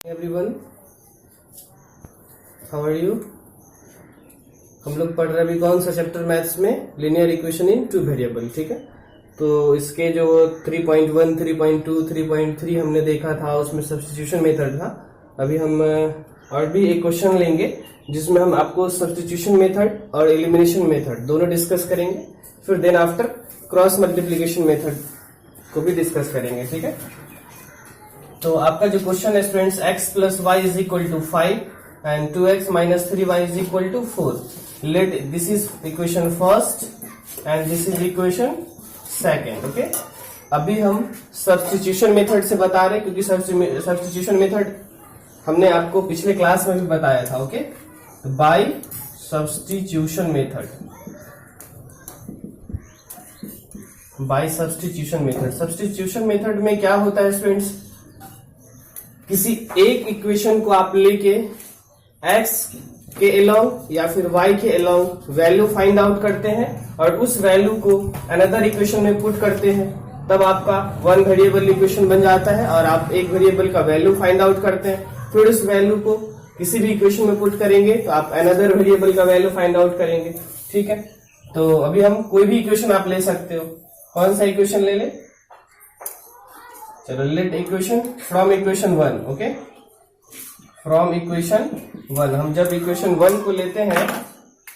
Everyone, how are you. हम लोग पढ़ रहे अभी कौन सा चैप्टर मैथ्स में, linear equation in two variable. ठीक है, तो इसके जो 3.1, 3.2, 3.3 हमने देखा था, उसमें सब्स्टिट्यूशन मेथड था। अभी हम और भी एक क्वेश्चन लेंगे जिसमें हम आपको सब्स्टिट्यूशन मेथड और एलिमिनेशन मेथड दोनों डिस्कस करेंगे। फिर then after cross multiplication method को भी डिस्कस करेंगे। ठीक है, तो आपका जो क्वेश्चन है students, x plus y is equal to 5 and 2x minus 3y is equal to 4। Let this is equation first and this is equation second. Okay, अभी हम सब्स्टिट्यूशन मेथड से बता रहे हैं क्योंकि सब्स्टिट्यूशन मेथड हमने आपको पिछले क्लास में भी बताया था। Okay, by substitution method, by substitution method. Substitution method में क्या होता है स्टूडेंट्स, किसी एक इक्वेशन को आप लेके x के अलोंग या फिर y के अलोंग वैल्यू फाइंड आउट करते हैं और उस वैल्यू को अनदर इक्वेशन में पुट करते हैं, तब आपका वन वेरिएबल इक्वेशन बन जाता है। और आप एक वेरिएबल का वैल्यू फाइंड आउट करते हैं, फिर उस वैल्यू को किसी भी इक्वेशन में पुट करेंगे तो आप अनदर वेरिएबल का वैल्यू फाइंड आउट करेंगे। ठीक है, तो अभी हम कोई भी इक्वेशन आप ले सकते हो। कौन सा इक्वेशन ले ले, चलो let equation from equation 1। Okay, from equation 1 हम जब इक्वेशन 1 को लेते हैं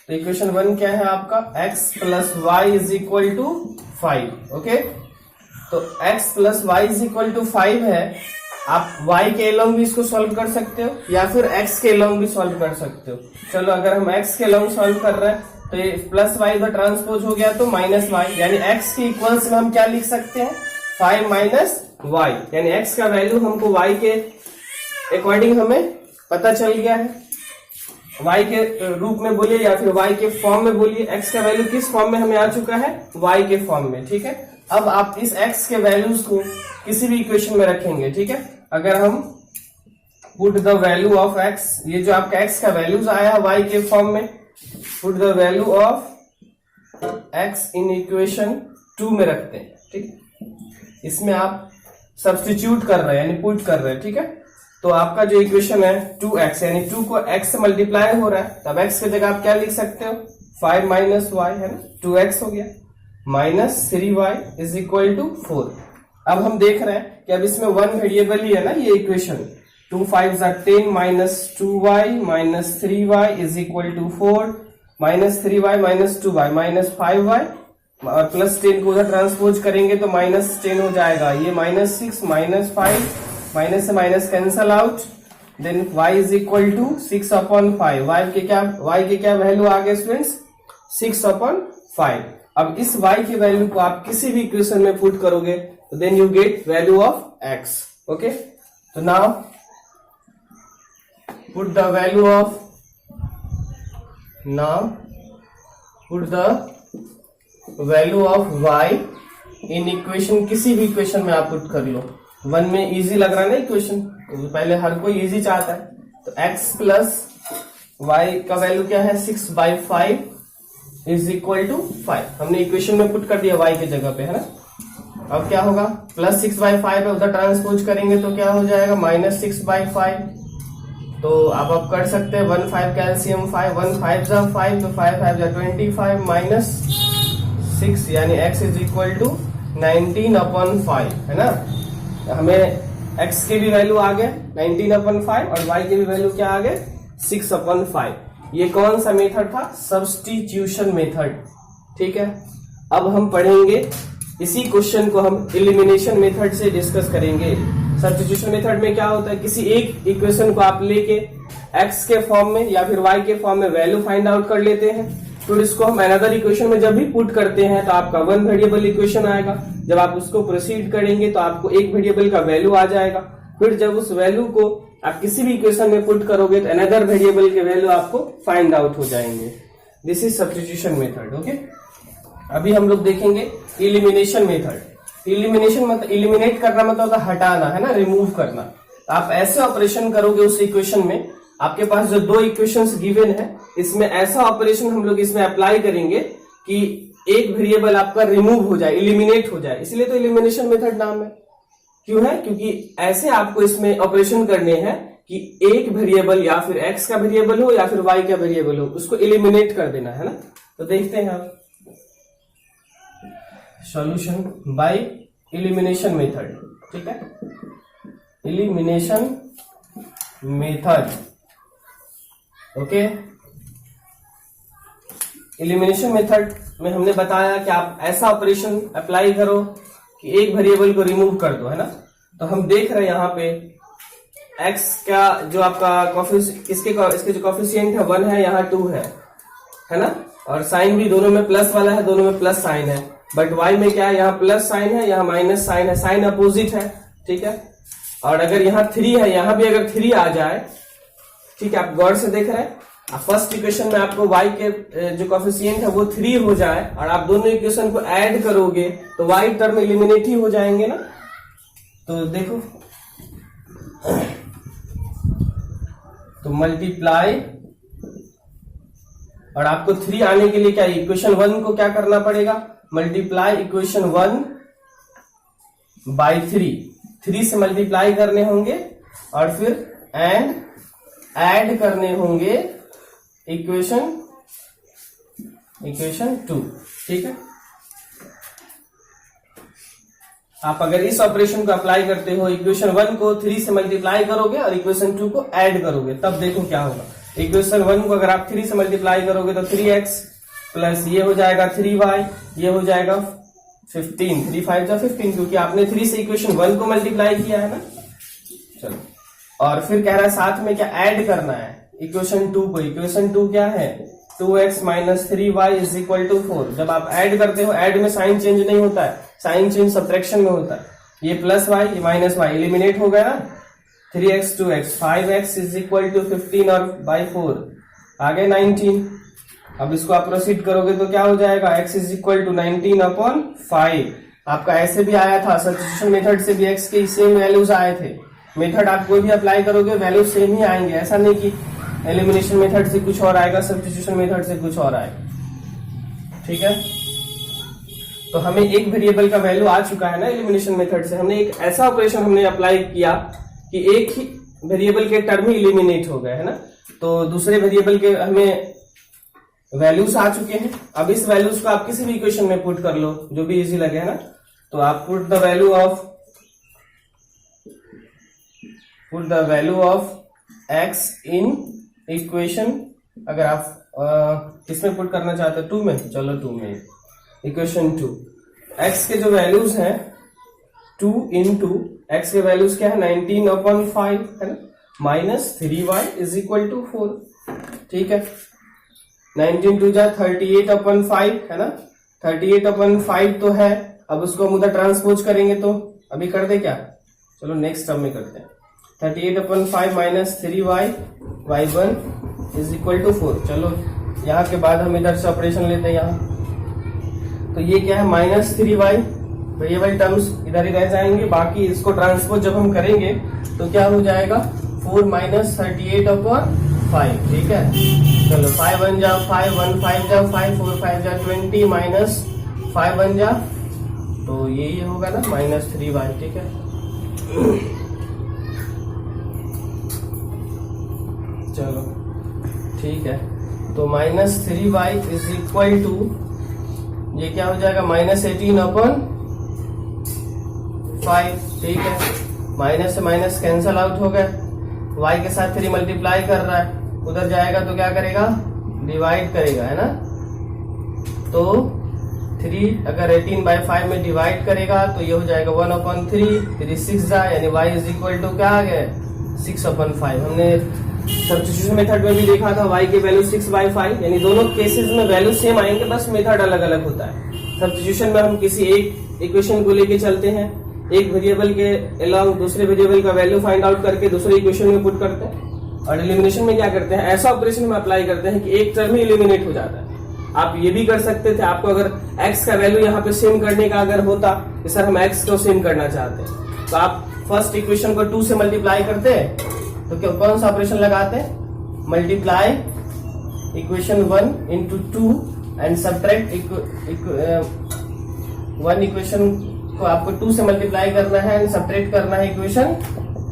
तो इक्वेशन 1 क्या है आपका, x plus y is equal to 5। Okay, तो x plus y is equal to 5 है। आप y के अलोंग भी इसको सॉल्व कर सकते हो या फिर x के अलोंग भी सॉल्व कर सकते हो। चलो अगर हम x के अलोंग सॉल्व कर रहे हैं तो ये प्लस वाई का ट्रांसपोज हो गया तो माइनस वाई, यानी x के इक्वल्स में हम क्या लिख सकते हैं, 5 माइनस y, यानी x का वैल्यू हमको y के अकॉर्डिंग हमें पता चल गया है। y के रूप में बोलिए या फिर y के फॉर्म में बोलिए, x का वैल्यू किस फॉर्म में हमें आ चुका है, y के फॉर्म में। ठीक है, अब आप इस x के वैल्यूज को किसी भी इक्वेशन में रखेंगे। ठीक है, अगर हम put the value of x, ये जो आपका x का वैल्यूज आया है y के फॉर्म में, put the value of x in equation 2 में रखते हैं। ठीक, इसमें आप सब्स्टिट्यूट कर रहे हैं यानी पुट कर रहे हैं। ठीक है, तो आपका जो इक्वेशन है 2x, यानी 2 को x से मल्टीप्लाई हो रहा है, तब x की जगह आप क्या लिख सकते हो, 5 माइनस वाई है ना, 2x हो गया, minus 3y is equal to 4। अब हम देख रहे हैं कि अब इसमें वन वेरिएबल ही है ना ये equation, 2 5 10 minus 2y minus 3y is equal to 4, minus 3y minus 2y minus 5y और प्लस 10 को उधर ट्रांसपोज करेंगे तो माइनस 10 हो जाएगा, ये माइनस 6 माइनस 5, माइनस से minus cancel out, then y is equal to 6 upon 5। y के क्या वैल्यू आ गए स्टूडेंट्स, 6 अपॉन 5। अब इस y के वैल्यू को आप किसी भी इक्वेशन में पुट करोगे तो then you get value of x। Okay, तो now put the value of, now put the value of y in equation, किसी भी इक्वेशन में आप पुट कर लो। 1 में इजी लग रहा है ना इक्वेशन, तो पहले हर कोई इजी चाहता है। तो x प्लस वाई का वैल्यू क्या है, 6/5 इज इक्वल टू 5। हमने इक्वेशन में पुट कर दिया y की जगह पे, है ना। अब क्या होगा, प्लस 6/5 है, उधर ट्रांसपोज करेंगे तो क्या हो जाएगा, माइनस 6/5। तो आप कर सकते हैं 1 5 कैल्सियम 5, 1 5 जा 5, तो 5 5 जा 25 माइनस 6, यानी x is equal to 19 upon 5, है ना। हमें x के भी वैल्यू आ गए 19 अपॉन 5 और y के भी वैल्यू क्या आ गए, 6 अपॉन 5। ये कौन सा मेथड था, सब्स्टिट्यूशन मेथड। ठीक है, अब हम पढ़ेंगे इसी क्वेश्चन को हम एलिमिनेशन मेथड से डिस्कस करेंगे। सब्स्टिट्यूशन मेथड में क्या होता है, किसी एक इक्वेशन को आप लेके x के फॉर्म में या फिर y के फॉर्म में वैल्यू फाइंड आउट कर लेते हैं, फिर इसको हम अनदर इक्वेशन में जब भी पुट करते हैं तो आपका वन वेरिएबल इक्वेशन आएगा। जब आप उसको प्रोसीड करेंगे तो आपको एक वेरिएबल का वैल्यू आ जाएगा, फिर जब उस वैल्यू को आप किसी भी इक्वेशन में पुट करोगे तो अनदर वेरिएबल के वैल्यू आपको फाइंड आउट हो जाएंगे। This is substitution method. Okay, अभी हम लोग देखेंगे इलिमिनेशन मेथड। इलिमिनेशन मतलब इलिमिनेट करना मतलब हटाना, है ना, रिमूव करना। आप ऐसे ऑपरेशन करोगे उस इक्वेशन में, आपके पास जो 2 इक्वेशंस गिवन है, इसमें ऐसा ऑपरेशन हम लोग इसमें अप्लाई करेंगे कि एक वेरिएबल आपका रिमूव हो जाए, इलिमिनेट हो जाए, इसलिए तो इलिमिनेशन मेथड नाम है। क्यों है, क्योंकि ऐसे आपको इसमें ऑपरेशन करने हैं कि एक वेरिएबल या फिर x का वेरिएबल हो या फिर y का वेरिएबल हो, उसको एलिमिनेट कर देना है ना। तो देखते हैं आप सॉल्यूशन बाय एलिमिनेशन मेथड, ठीक है, elimination method. Okay, elimination method में हमने बताया कि आप ऐसा ऑपरेशन अप्लाई करो कि एक वेरिएबल को रिमूव कर दो, है ना। तो हम देख रहे हैं यहाँ पे x का जो आपका इसके जो कॉफिशिएंट है 1 है, यहाँ 2 है ना, और साइन भी दोनों में प्लस वाला है, दोनों में प्लस साइन है। बट y में क्या है, यहाँ प्लस साइन है, यहाँ माइनस साइन है, साइन अपोजिट है, ठीक है। और अगर यहाँ 3 है, यहाँ भी अगर 3 आ जाए, ठीक है, आप गौर से देख रहे हैं, फर्स्ट इक्वेशन में आपको y के जो कॉफिशिएंट है वो 3 हो जाए और आप दोनों इक्वेशन को ऐड करोगे तो y टर्म एलिमिनेट ही हो जाएंगे ना। तो देखो, तो मल्टीप्लाई, और आपको 3 आने के लिए क्या, इक्वेशन 1 को क्या करना पड़ेगा, मल्टीप्लाई इक्वेशन 1 बाय 3 से मल्टीप्लाई करने होंगे और फिर एंड ऐड करने होंगे इक्वेशन 2, ठीक है। आप अगर इस ऑपरेशन को अप्लाई करते हो, इक्वेशन 1 को 3 से मल्टीप्लाई करोगे और इक्वेशन 2 को ऐड करोगे, तब देखो क्या होगा। इक्वेशन 1 को अगर आप 3 से मल्टीप्लाई करोगे तो 3x प्लस ये हो जाएगा 3y, ये हो जाएगा 15, 3 5 जा 15, क्योंकि आपने 3 से इक्वेशन 1 को मल्टीप्लाई किया है ना। चलो, और फिर कह रहा है साथ में क्या ऐड करना है इक्वेशन 2 को। इक्वेशन 2 क्या है, 2x minus 3y is equal to 4। जब आप ऐड करते हो, ऐड में साइन चेंज नहीं होता है, साइन चेंज सब्ट्रैक्शन में होता है। ये प्लस y, ये माइनस y एलिमिनेट हो गया ना, 3x 2x 5x is equal to 15 और बाई 4 आगे 19। अब इसको आप प्रोसीड करोगे तो क्या हो जाएगा, x इज इक्वल टू 19/5। आपका ऐसे भी आया था, सब्स्टिट्यूशन मेथड से भी x के सेम वैल्यूज आए थे। मेथड आप कोई भी अप्लाई करोगे वैल्यू सेम ही आएंगे, ऐसा नहीं कि एलिमिनेशन मेथड से कुछ और आएगा, सब्स्टिट्यूशन मेथड से कुछ और आएगा, ठीक है। तो हमें एक वेरिएबल का वैल्यू आ चुका है ना एलिमिनेशन मेथड से। हमने एक ऐसा ऑपरेशन हमने अप्लाई किया कि एक ही वेरिएबल के टर्म ही एलिमिनेट हो गए, है ना। तो दूसरे वेरिएबल के हमें वैल्यूज आ चुके हैं। अब इस वैल्यूज को आप किसी भी इक्वेशन में पुट कर लो, जो भी इजी लगे, है ना। तो आप put the value of x in equation, अगर आप किसमें पुट करना चाहते हो, 2 में, चलो 2 में, इक्वेशन 2। x के जो वैल्यूज हैं 2 इंटू x के वैल्यूज क्या है, 19/5 है ना, minus 3y is equal to 4, ठीक है। 19 2 जा 38/5 है ना, 38/5 तो है। अब उसको हम उधर ट्रांसपोज करेंगे तो अभी कर दे क्या, चलो नेक्स्ट टर्म में करते हैं। 38/5 minus 3y y1 is equal to 4। चलो यहाँ के बाद हम इधर से ऑपरेशन लेते हैं यहाँ, तो ये क्या है, माइनस 3y, वेरिएबल टर्म्स इधर ही रह जाएंगे, बाकी इसको ट्रांसपोज जब हम करेंगे तो क्या हो जाएगा, 4 माइनस 38/5, ठीक है। चलो 5 1 जा 5, 1 5 जा 5, 4 5 जा 20 माइनस 5 1 जा, तो यही होगा ना, माइनस 3y, ठीक है। चलो ठीक है, तो minus 3y is equal to, ये क्या हो जाएगा, माइनस 18/5, ठीक है। माइनस से माइनस कैंसल आउट हो गया, y के साथ 3 मल्टीप्लाई कर रहा है, उधर जाएगा तो क्या करेगा, डिवाइड करेगा, है ना। तो 3 अगर 18/5 में डिवाइड करेगा तो ये हो जाएगा 1/3, फिर 6 जा, यानी y इज इक्वल टू क्या आ गया, 6/5। हमने सब्स्टिट्यूशन मेथड में भी देखा था y की वैल्यू 6/5, यानी दोनों केसेस में वैल्यू सेम आएंगे, बस मेथड अलग अलग होता है। सब्स्टिट्यूशन में हम किसी एक इक्वेशन को लेके चलते हैं, एक वेरिएबल के अलोंग दूसरे वेरिएबल का वैल्यू फाइंड आउट करके दूसरे इक्वेशन में पुट करते हैं। और एलिमिनेशन में क्या करते हैं, ऐसा ऑपरेशन में अप्लाई करते हैं कि एक टर्म ही एलिमिनेट हो जाता है। आप ये भी कर सकते थे, आपको अगर x का वैल्यू यहाँ पे सेम करने का अगर होता कि सर हम x को सेम करना चाहते हैं, तो आप फर्स्ट इक्वेशन को 2 से मल्टीप्लाई करते हैं, तो क्या कौन सा ऑपरेशन लगाते हैं, multiply equation 1 into 2 and subtract 1 equation को आपको 2 से मल्टीप्लाई करना है एंड सब्ट्रैक्ट करना है इक्वेशन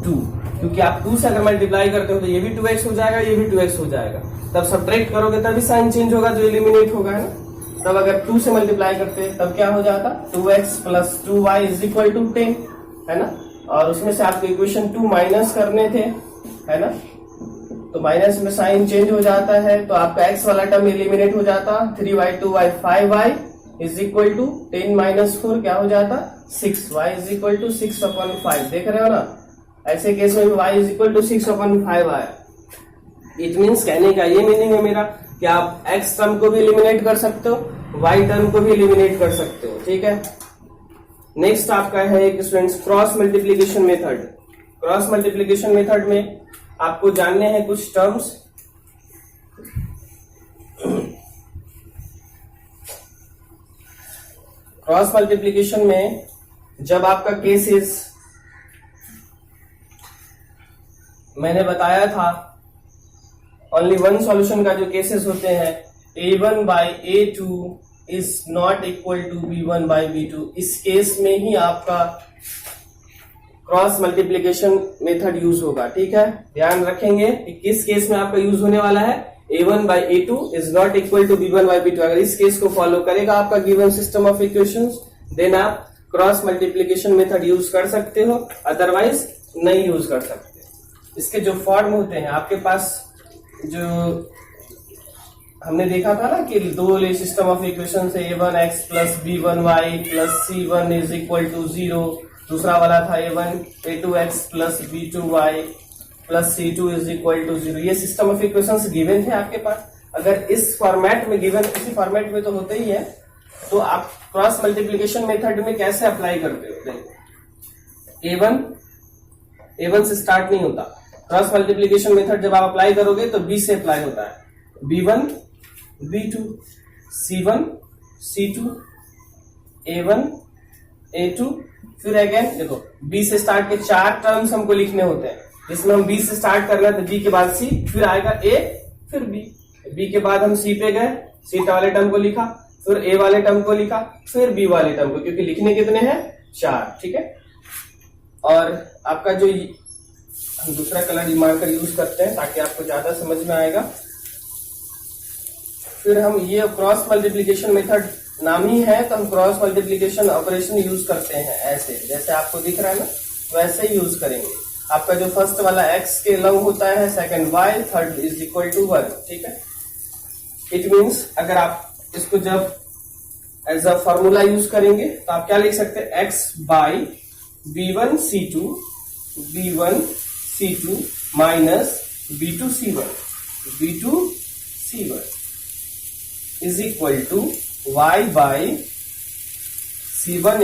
2, क्योंकि आप 2 से अगर मल्टीप्लाई करते हो तो ये भी 2x हो जाएगा, ये भी 2x हो जाएगा। तब सब्ट्रैक्ट करोगे तभी साइन चेंज होगा, तो एलिमिनेट होगा, है ना। तब अगर 2 से मल्टीप्लाई करते हैं तब क्या हो जाता, 2x plus 2y is equal to 10, है ना। और उसमें से आपको इक्वेशन 2 माइनस करने थे, है ना, तो माइनस में साइन चेंज हो जाता है, तो आपका x वाला टर्म एलिमिनेट हो जाता, 3y 2y 5y is equal to 10 minus 4 क्या हो जाता, 6y इज इक्वल टू 6/5। देख रहे हो ना, ऐसे केस में y इज इक्वल टू 6/5 आया। इट मीन्स कहने का ये मीनिंग है मेरा कि आप x टर्म को भी एलिमिनेट कर सकते हो, y टर्म को भी एलिमिनेट कर सकते हो, ठीक है। नेक्स्ट आपका है एक students cross multiplication method. Cross multiplication method में आपको जानने हैं कुछ टर्म्स। क्रॉस मल्टीप्लीकेशन में जब आपका केसेस मैंने बताया था, ओनली वन सॉल्यूशन का जो केसेस होते हैं, a1 by a2 is not equal to b1 by b2, इस केस में ही आपका क्रॉस मल्टीप्लीकेशन मेथड यूज होगा, ठीक है। ध्यान रखेंगे कि किस केस में आपका यूज होने वाला है, a1 by a2 is not equal to b1 by b2। अगर इस केस को फॉलो करेगा आपका given system of equations, then आप क्रॉस मल्टीप्लीकेशन मेथड यूज कर सकते हो, अदरवाइज नहीं यूज कर सकते। इसके जो फॉर्म होते हैं आपके पास, जो हमने देखा था ना कि दो सिस्टम ऑफ इक्वेशन से a1x plus b1y plus c1 is equal to 0, दूसरा वाला था a2x plus b2y plus c2 is equal to 0। ये सिस्टम ऑफ इक्वेशंस गिवन थे आपके पास। अगर इस फॉर्मेट में गिवन, इसी फॉर्मेट में तो होते ही है, तो आप क्रॉस मल्टीप्लीकेशन मेथड में कैसे अप्लाई करते हो, देखो a1 से स्टार्ट नहीं होता। क्रॉस मल्टीप्लीकेशन मेथड जब आप अप्लाई करोगे तो b से अप्लाई होता है, b1 b2 c1 c2 a1 a2, फिर अगेन देखो b से स्टार्ट के 4 टर्म्स हमको लिखने होते हैं, जिसमें हम b से स्टार्ट कर रहे हैं तो b के बाद c, फिर आएगा a, फिर b के बाद हम c पे गए, c वाले टर्म को लिखा, फिर a वाले टर्म को लिखा, फिर b वाले टर्म को, क्योंकि लिखने कितने हैं 4, ठीक है। और आपका जो हम दूसरा कलर मार्कर यूज करते हैं ताकि आपको ज्यादा समझ में आएगा। फिर हम ये क्रॉस मल्टीप्लीकेशन मेथड नाम ही है, तो हम क्रॉस मल्टीप्लीकेशन ऑपरेशन यूज करते हैं ऐसे, जैसे आपको दिख रहा है ना, वैसे ही यूज करेंगे। आपका जो फर्स्ट वाला x के लॉन्ग होता है, second y, third is equal to 1, ठीक है। इट मीन्स अगर आप इसको जब एज अ फॉर्मूला यूज करेंगे तो आप क्या लिख सकते हैं, x by b1 c2 b1 c2 minus b2 c1 is equal to y by c1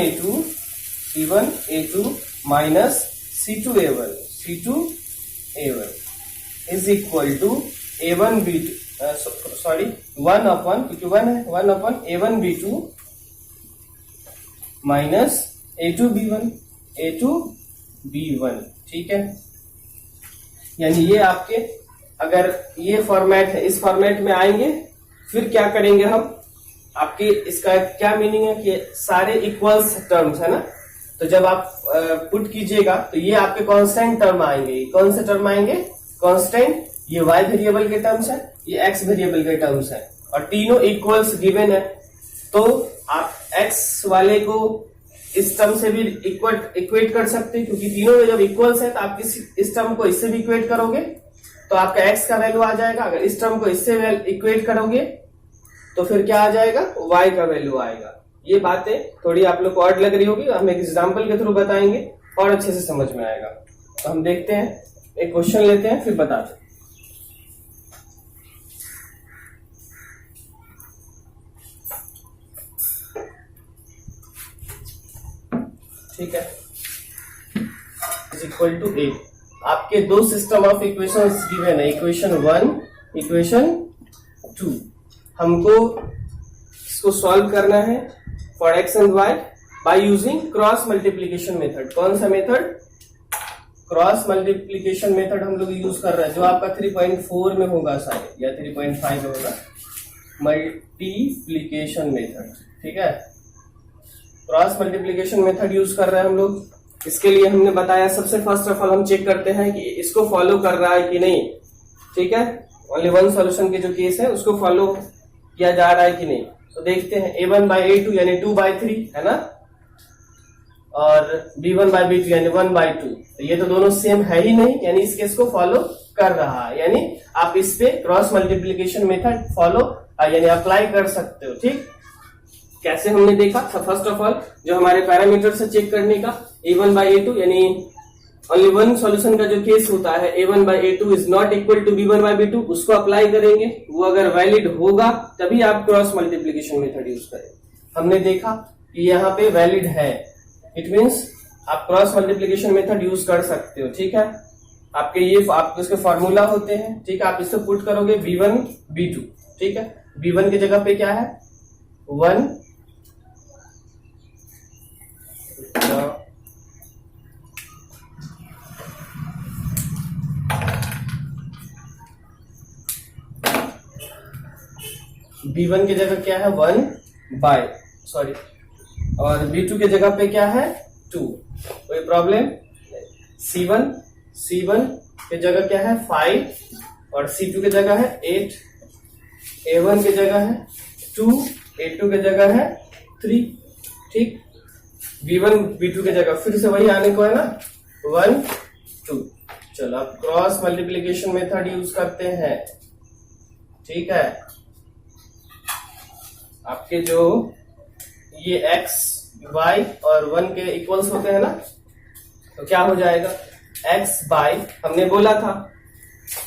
a2 minus c2 a1 is equal to a1 b2 sorry 1 upon, क्योंकि 1 है, 1 upon a1 b2 minus a2 b1, ठीक है। यानी ये आपके, अगर ये format है, इस फॉर्मेट में आएंगे, फिर क्या करेंगे हम, आपके इसका क्या मीनिंग है कि सारे इक्वल्स टर्म्स है ना, तो जब आप पुट कीजिएगा तो ये आपके कांस्टेंट टर्म आएंगे। कौन से टर्म आएंगे, कांस्टेंट, ये y वेरिएबल के टर्म्स है, ये x वेरिएबल के टर्म्स है, और तीनों इक्वल्स गिवन है, तो आप x वाले को इस टर्म से भी इक्वेट कर सकते हैं, क्योंकि तीनों में जब इक्वल्स है तो आप इस टर्म को इससे भी इक्वेट करोगे तो आपका x का वैल्यू आ जाएगा। अगर इस टर्म को इससे इक्वेट करोगे तो फिर क्या आ जाएगा, y का वैल्यू आएगा। ये बातें थोड़ी आप लोग को ऑड लग रही होगी, हम एक एग्जांपल के थ्रू बताएंगे और अच्छे से समझ में आएगा। तो हम देखते हैं, एक क्वेश्चन लेते हैं, फिर बताते हैं। ठीक है, इज इक्वल टू 8। आपके दो सिस्टम ऑफ इक्वेशंस गिवन है, इक्वेशन 1, इक्वेशन 2। हमको इसको सॉल्व करना है for x and y by using cross multiplication method. कौन सा मेथड, क्रॉस मल्टीप्लीकेशन मेथड हम लोग यूज कर रहे हैं, जो आपका 3.4 में होगा शायद, या 3.5 में होगा, मल्टीप्लीकेशन मेथड, ठीक है। क्रॉस मल्टीप्लीकेशन मेथड यूज कर रहे हैं हम लोग। इसके लिए हमने बताया सबसे फर्स्ट ऑफ ऑल हम चेक करते हैं कि इसको फॉलो कर रहा है कि नहीं, ठीक है। ओनली वन सॉल्यूशन के जो केस है उसको फॉलो किया जा रहा है कि नहीं। तो देखते हैं a1/a2 यानी 2/3 है ना, और b1/b2 यानी 1/2। तो ये तो दोनों सेम है ही नहीं, यानी इस केस को फॉलो कर रहा है, यानी आप इस पे क्रॉस मल्टीप्लीकेशन मेथड फॉलो यानी अप्लाई कर सकते हो, ठीक। कैसे हमने देखा था, फर्स्ट ऑफ ऑल जो हमारे पैरामीटर से चेक करने का a1/a2 यानी ओनली वन सॉल्यूशन का जो केस होता है a1/a2 is not equal to b1/b2, उसको अप्लाई करेंगे। वो अगर वैलिड होगा तभी आप क्रॉस मल्टीप्लीकेशन मेथड यूज करें। हमने देखा कि यहाँ पे वैलिड है, इट मीन्स आप क्रॉस मल्टीप्लीकेशन मेथड यूज कर सकते हो, ठीक है। आपके इसके फॉर्मूला होते हैं, ठीक है। आप इसको पुट करोगे b1 b2, ठीक है। b1 की जगह पे क्या है 1, b1 की जगह क्या है 1 सॉरी, और b2 की जगह पे क्या है 2, कोई प्रॉब्लम। c1 की जगह क्या है 5 और c2 की जगह है 8, a1 की जगह है 2, a2 की जगह है 3, ठीक। b1 b2 की जगह फिर से वही आने को है ना 1 2। चलो अब क्रॉस मल्टीप्लीकेशन मेथड यूज करते हैं, ठीक है। आपके जो ये x y और 1 के इक्वल्स होते हैं ना, तो क्या हो जाएगा x बाई, हमने बोला था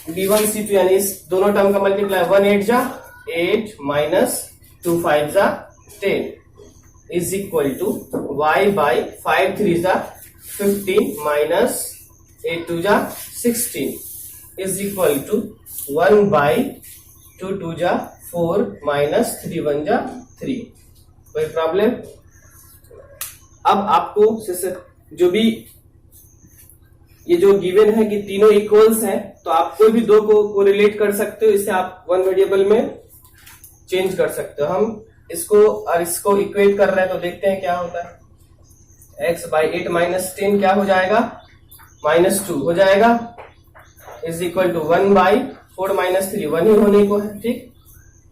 b1 c2 यानी इस दोनों टर्म का मल्टीप्लाई 1 8 जा 8 माइनस 2 5 जा 10 is equal to y by 5 3 जा 15 माइनस 8 2 जा 16 इज इक्वल टू 1 बाई 2 2 जा 4 माइनस 3 1 जा 3, कोई प्रॉब्लम। अब आपको जो भी ये जो गिवन है कि तीनों इक्वल्स हैं, तो आप कोई भी दो को रिलेट कर सकते हो, इसे आप वन वेरिएबल में चेंज कर सकते हो। हम इसको और इसको इक्वेट कर रहे हैं, तो देखते हैं क्या होता है। x बाई 8 माइनस 10 क्या हो जाएगा -2 हो जाएगा, is equal to 1 by 4 minus 3 1 ही होने को है, ठीक।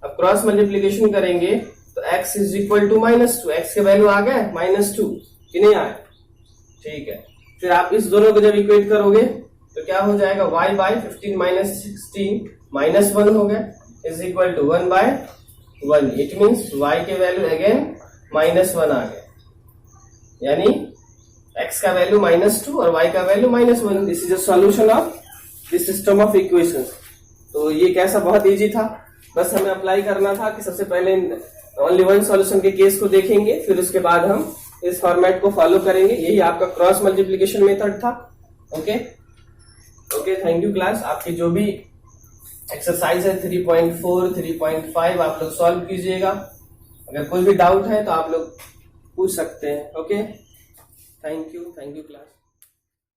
अब क्रॉस मल्टीप्लीकेशन करेंगे तो x is equal to -2, x के वैल्यू आ गए -2 कि नहीं आए, ठीक है। फिर आप इस दोनों को जब इक्वेट करोगे तो क्या हो जाएगा y बाई 15 माइनस 16 -1 हो गया is equal to 1 by 1। It means y के वैल्यू अगेन -1 आ गया, यानी x का वैल्यू -2 और y का value -1। This is a solution of this system of equations. तो ये कैसा बहुत इजी था, बस हमें अप्लाई करना था कि सबसे पहले ओनली वन सॉल्यूशन के केस को देखेंगे, फिर उसके बाद हम इस फॉर्मेट को फॉलो करेंगे। यही आपका क्रॉस मल्टीप्लीकेशन मेथड था। Okay, thank you class. आपकी जो भी एक्सरसाइज है 3.4 3.5 आप लोग सॉल्व कीजिएगा। अगर कोई भी डाउट है तो आप लोग पूछ सकते हैं। Okay, thank you class.